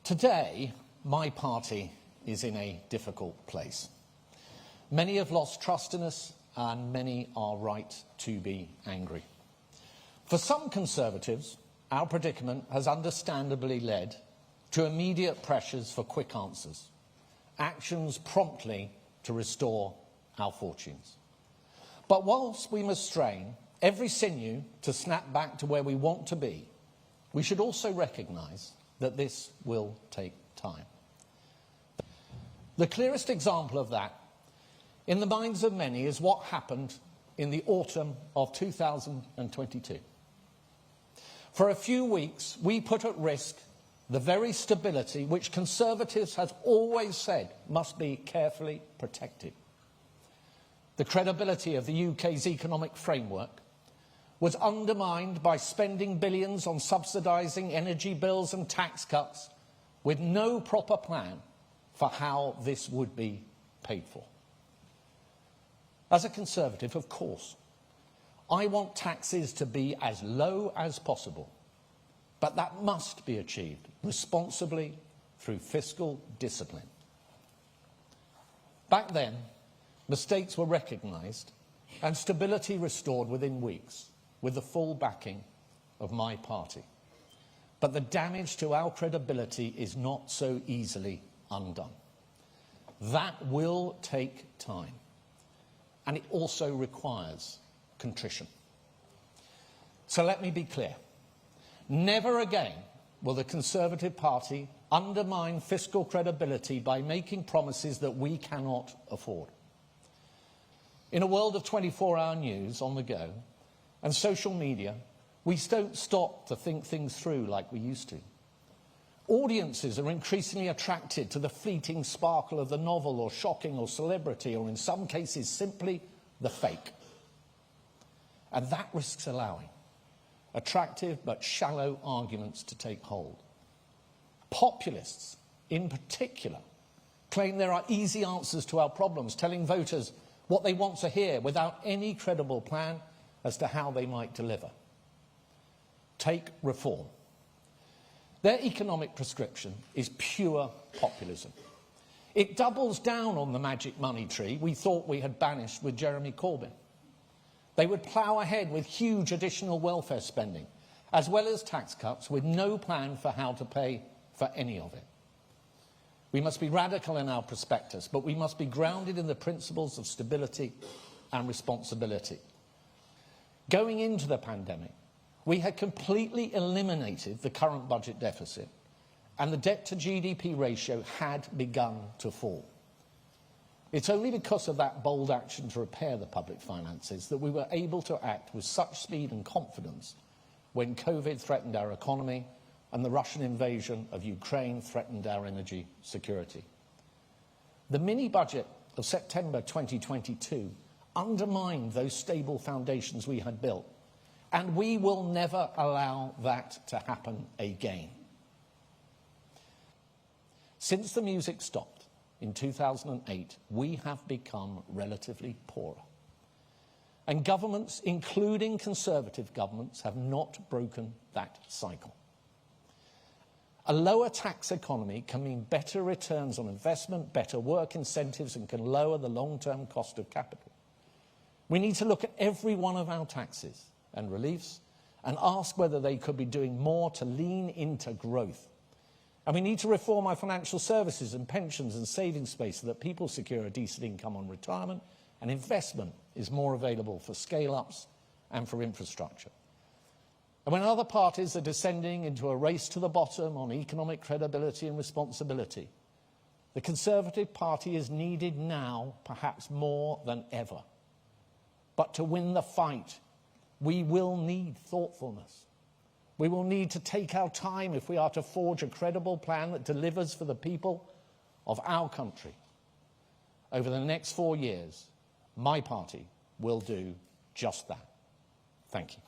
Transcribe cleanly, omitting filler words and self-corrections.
Today, my party is in a difficult place. Many have lost trust in us, and many are right to be angry. For some Conservatives, our predicament has understandably led to immediate pressures for quick answers, actions promptly to restore our fortunes. But whilst we must strain every sinew to snap back to where we want to be, we should also recognise that this will take time. The clearest example of that, in the minds of many, is what happened in the autumn of 2022. For a few weeks, we put at risk the very stability which Conservatives have always said must be carefully protected. The credibility of the UK's economic framework was undermined by spending billions on subsidising energy bills and tax cuts with no proper plan for how this would be paid for. As a Conservative, of course, I want taxes to be as low as possible, but that must be achieved responsibly through fiscal discipline. Back then, mistakes were recognised and stability restored within weeks, with the full backing of my party. But the damage to our credibility is not so easily undone. That will take time, and it also requires contrition. So let me be clear. Never again will the Conservative Party undermine fiscal credibility by making promises that we cannot afford. In a world of 24-hour news on the go and social media, we don't stop to think things through like we used to. Audiences are increasingly attracted to the fleeting sparkle of the novel or shocking or celebrity, or in some cases simply the fake. And that risks allowing attractive but shallow arguments to take hold. Populists, in particular, claim there are easy answers to our problems, telling voters what they want to hear without any credible plan as to how they might deliver. Take reform. Their economic prescription is pure populism. It doubles down on the magic money tree we thought we had banished with Jeremy Corbyn. They would plough ahead with huge additional welfare spending, as well as tax cuts, with no plan for how to pay for any of it. We must be radical in our prospectus, but we must be grounded in the principles of stability and responsibility. Going into the pandemic, we had completely eliminated the current budget deficit, and the debt-to-GDP ratio had begun to fall. It's only because of that bold action to repair the public finances that we were able to act with such speed and confidence when COVID threatened our economy and the Russian invasion of Ukraine threatened our energy security. The mini-budget of September 2022 undermined those stable foundations we had built, and we will never allow that to happen again. Since the music stopped in 2008, we have become relatively poorer. And governments, including Conservative governments, have not broken that cycle. A lower tax economy can mean better returns on investment, better work incentives, and can lower the long-term cost of capital. We need to look at every one of our taxes and reliefs and ask whether they could be doing more to lean into growth. And we need to reform our financial services and pensions and savings space so that people secure a decent income on retirement and investment is more available for scale-ups and for infrastructure. And when other parties are descending into a race to the bottom on economic credibility and responsibility, the Conservative Party is needed now, perhaps more than ever. But to win the fight, we will need thoughtfulness. We will need to take our time if we are to forge a credible plan that delivers for the people of our country. Over the next 4 years, my party will do just that. Thank you.